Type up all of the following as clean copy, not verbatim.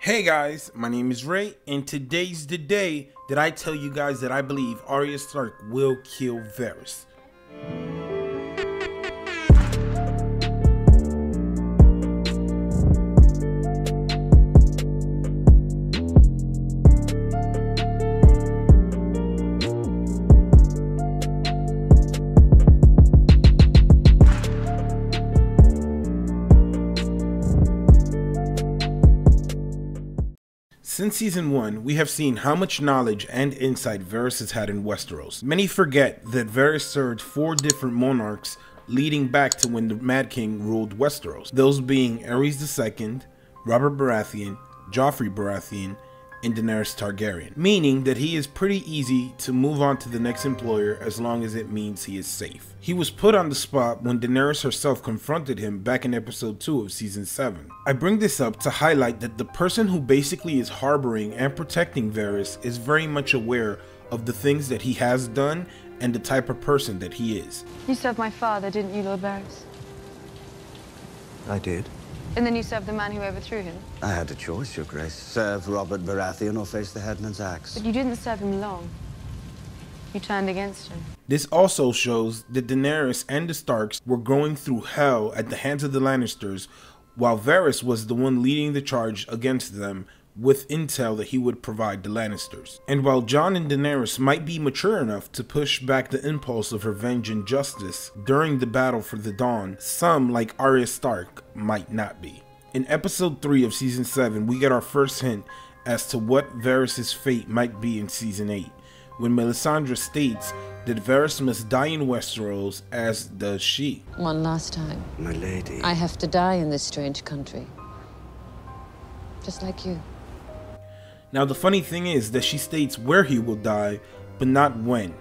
Hey guys, my name is Ray, and today's the day that I tell you guys that I believe Arya Stark will kill Varys. Since season 1, we have seen how much knowledge and insight Varys has had in Westeros. Many forget that Varys served 4 different monarchs leading back to when the Mad King ruled Westeros. Those being Rayz II, Robert Baratheon, Joffrey Baratheon, and Daenerys Targaryen. Meaning that he is pretty easy to move on to the next employer as long as it means he is safe. He was put on the spot when Daenerys herself confronted him back in episode 2 of season 7. I bring this up to highlight that the person who basically is harboring and protecting Varys is very much aware of the things that he has done and the type of person that he is. You served my father, didn't you, Lord Varys? I did. And then you served the man who overthrew him? I had a choice, Your Grace. Serve Robert Baratheon or face the headman's axe. But you didn't serve him long. You turned against him. This also shows that Daenerys and the Starks were going through hell at the hands of the Lannisters, while Varys was the one leading the charge against them with intel that he would provide the Lannisters. And while Jon and Daenerys might be mature enough to push back the impulse of revenge and justice during the battle for the Dawn, some, like Arya Stark, might not be. In episode 3 of season 7, we get our first hint as to what Varys' fate might be in season 8, when Melisandre states that Varys must die in Westeros, as does she. One last time. My lady. I have to die in this strange country. Just like you. Now the funny thing is that she states where he will die, but not when.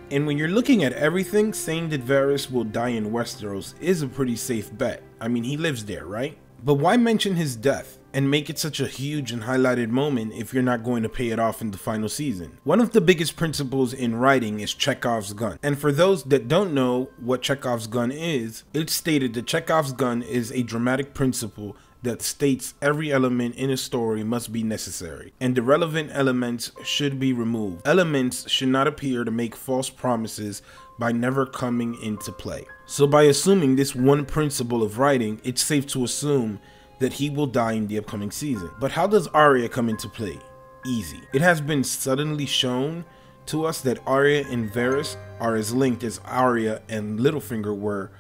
And when you're looking at everything, saying that Varys will die in Westeros is a pretty safe bet. I mean, he lives there, right? But why mention his death and make it such a huge and highlighted moment if you're not going to pay it off in the final season? One of the biggest principles in writing is Chekhov's gun. And for those that don't know what Chekhov's gun is, it's stated that Chekhov's gun is a dramatic principle that states every element in a story must be necessary, and the relevant elements should be removed. Elements should not appear to make false promises by never coming into play. So by assuming this one principle of writing, it's safe to assume that he will die in the upcoming season. But how does Arya come into play? Easy. It has been suddenly shown to us that Arya and Varys are as linked as Arya and Littlefinger were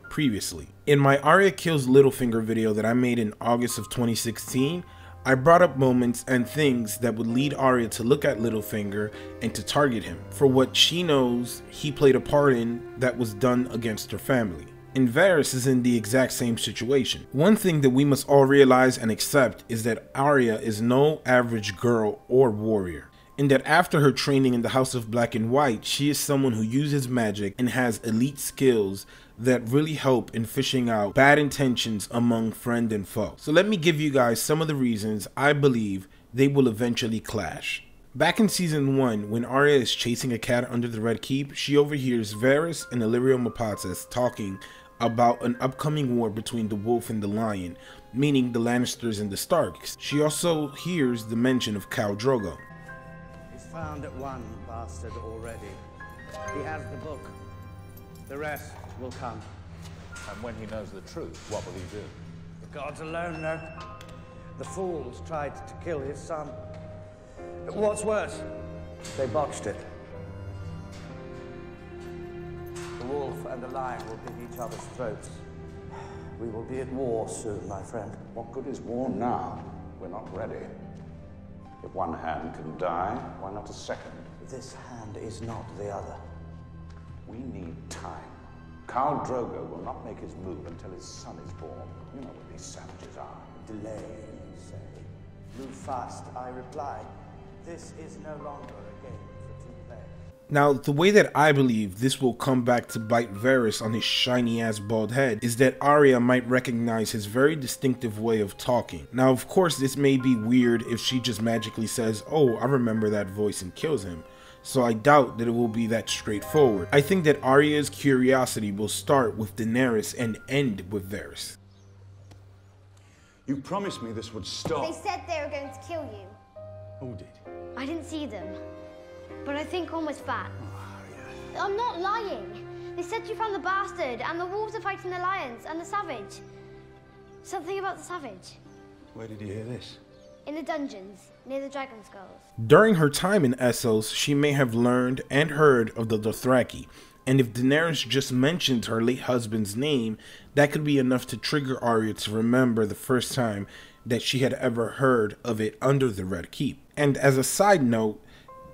previously. In my Arya Kills Littlefinger video that I made in August of 2016, I brought up moments and things that would lead Arya to look at Littlefinger and to target him for what she knows he played a part in that was done against her family. And Varys is in the exact same situation. One thing that we must all realize and accept is that Arya is no average girl or warrior, and that after her training in the House of Black and White, she is someone who uses magic and has elite skills that really help in fishing out bad intentions among friend and foe. So let me give you guys some of the reasons I believe they will eventually clash. Back in season 1, when Arya is chasing a cat under the Red Keep, she overhears Varys and Illyrio Mopatis talking about an upcoming war between the wolf and the lion, meaning the Lannisters and the Starks. She also hears the mention of Khal Drogo. He's found one bastard already. He has the book. The rest will come. And when he knows the truth, what will he do? The gods alone know. The fools tried to kill his son. What's worse, they botched it. The wolf and the lion will pick each other's throats. We will be at war soon, my friend. What good is war now? We're not ready. If one hand can die, why not a second? This hand is not the other. We need time. Khal Drogo will not make his move until his son is born. You know what these savages are. Delay, you say. Move fast, I reply. This is no longer a game for two players. Now, the way that I believe this will come back to bite Varys on his shiny ass bald head is that Arya might recognize his very distinctive way of talking. Now, of course, this may be weird if she just magically says, "Oh, I remember that voice," and kills him. So I doubt that it will be that straightforward. I think that Arya's curiosity will start with Daenerys and end with Varys. You promised me this would stop. They said they were going to kill you. Who did? I didn't see them, but I think One was fat. Oh, I'm not lying. They said you found the bastard, and the wolves are fighting the lions, and the savage. Something about the savage. Where did you hear this? In the dungeons, near the dragon skulls. During her time in Essos, she may have learned and heard of the Dothraki, and if Daenerys just mentioned her late husband's name, that could be enough to trigger Arya to remember the first time that she had ever heard of it under the Red Keep. And as a side note,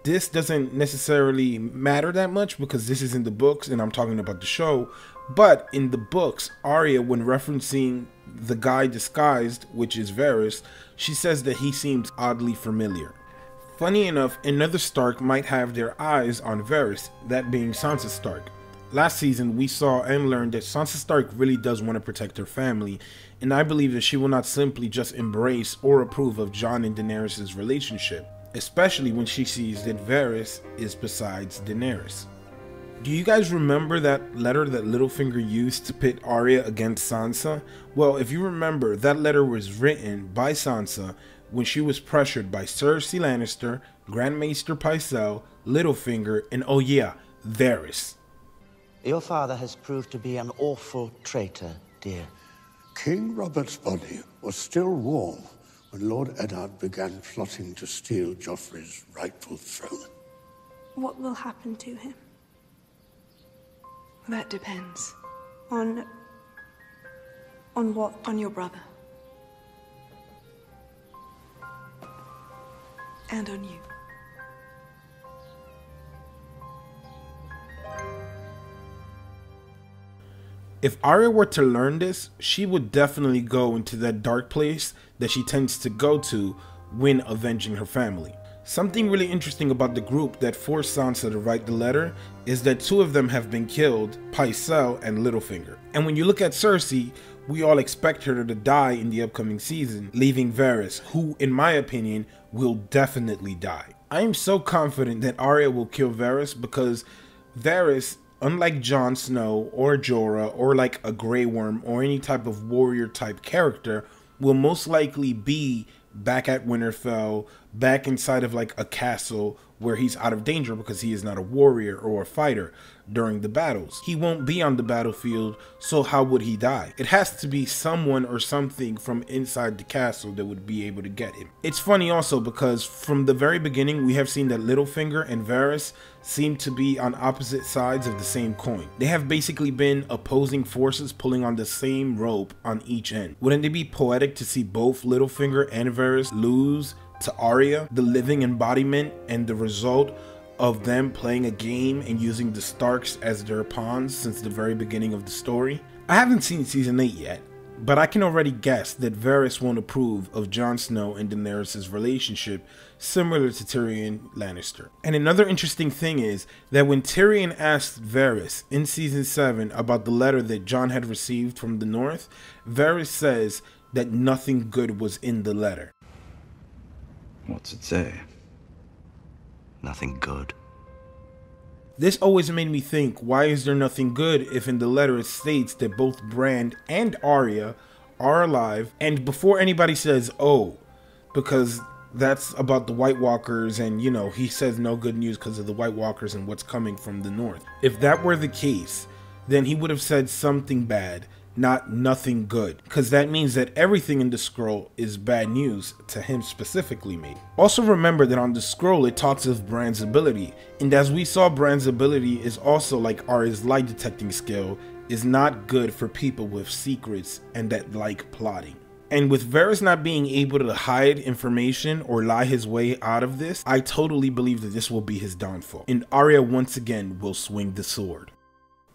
this doesn't necessarily matter that much because this is in the books and I'm talking about the show, but in the books, Arya, when referencing the guy disguised, which is Varys, she says that he seems oddly familiar. Funny enough, another Stark might have their eyes on Varys, that being Sansa Stark. Last season, we saw and learned that Sansa Stark really does want to protect her family, and I believe that she will not simply just embrace or approve of Jon and Daenerys' relationship, especially when she sees that Varys is besides Daenerys. Do you guys remember that letter that Littlefinger used to pit Arya against Sansa? Well, if you remember, that letter was written by Sansa when she was pressured by Cersei Lannister, Grand Maester Pycelle, Littlefinger, and oh yeah, Varys. Your father has proved to be an awful traitor, dear. King Robert's body was still warm when Lord Eddard began plotting to steal Joffrey's rightful throne. What will happen to him? That depends on what? On your brother. And on you. If Arya were to learn this, she would definitely go into that dark place that she tends to go to when avenging her family. Something really interesting about the group that forced Sansa to write the letter is that two of them have been killed, Pycelle and Littlefinger. And when you look at Cersei, we all expect her to die in the upcoming season, leaving Varys, who in my opinion will definitely die. I am so confident that Arya will kill Varys because Varys, unlike Jon Snow or Jorah or like a Grey Worm or any type of warrior type character, will most likely be back at Winterfell, back inside of like a castle where he's out of danger because he is not a warrior or a fighter during the battles. He won't be on the battlefield, so how would he die? It has to be someone or something from inside the castle that would be able to get him. It's funny also because from the very beginning we have seen that Littlefinger and Varys seem to be on opposite sides of the same coin. They have basically been opposing forces pulling on the same rope on each end. Wouldn't it be poetic to see both Littlefinger and Varys lose to Arya, the living embodiment and the result of them playing a game and using the Starks as their pawns since the very beginning of the story? I haven't seen season 8 yet, but I can already guess that Varys won't approve of Jon Snow and Daenerys' relationship similar to Tyrion Lannister. And another interesting thing is that when Tyrion asked Varys in season 7 about the letter that Jon had received from the North, Varys says that nothing good was in the letter. What's it say? Nothing good. This always made me think, why is there nothing good if in the letter it states that both Bran and Arya are alive? And before anybody says, oh, because that's about the White Walkers and, you know, he says no good news because of the White Walkers and what's coming from the North. If that were the case, then he would have said something bad, not nothing good, because that means that everything in the scroll is bad news to him specifically, maybe. Also remember that on the scroll it talks of Bran's ability, and as we saw, Bran's ability is also like Arya's lie detecting skill, is not good for people with secrets and that like plotting. And with Varys not being able to hide information or lie his way out of this, I totally believe that this will be his downfall, and Arya once again will swing the sword.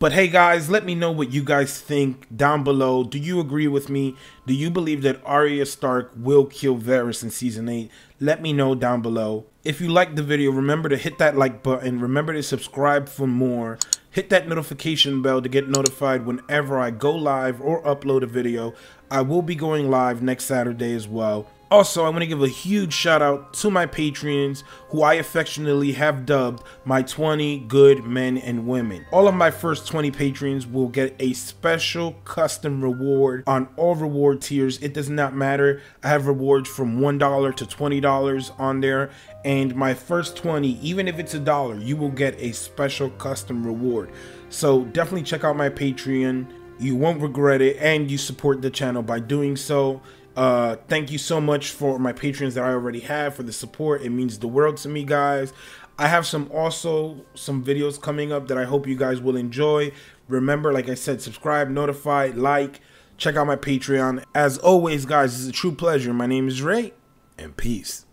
But hey guys, let me know what you guys think down below. Do you agree with me? Do you believe that Arya Stark will kill Varys in season 8? Let me know down below. If you liked the video, remember to hit that like button. Remember to subscribe for more. Hit that notification bell to get notified whenever I go live or upload a video. I will be going live next Saturday as well. Also, I want to give a huge shout out to my Patreons, who I affectionately have dubbed my 20 good men and women. All of my first 20 patrons will get a special custom reward on all reward tiers. It does not matter. I have rewards from $1 to $20 on there, and my first 20, even if it's $1, you will get a special custom reward. So definitely check out my Patreon. You won't regret it, and you support the channel by doing so. Thank you so much for my patrons that I already have for the support. It means the world to me, guys. I have some videos coming up that I hope you guys will enjoy. Remember, like I said, subscribe, notify, like, check out my Patreon. As always, guys, it's a true pleasure. My name is Ray, and peace.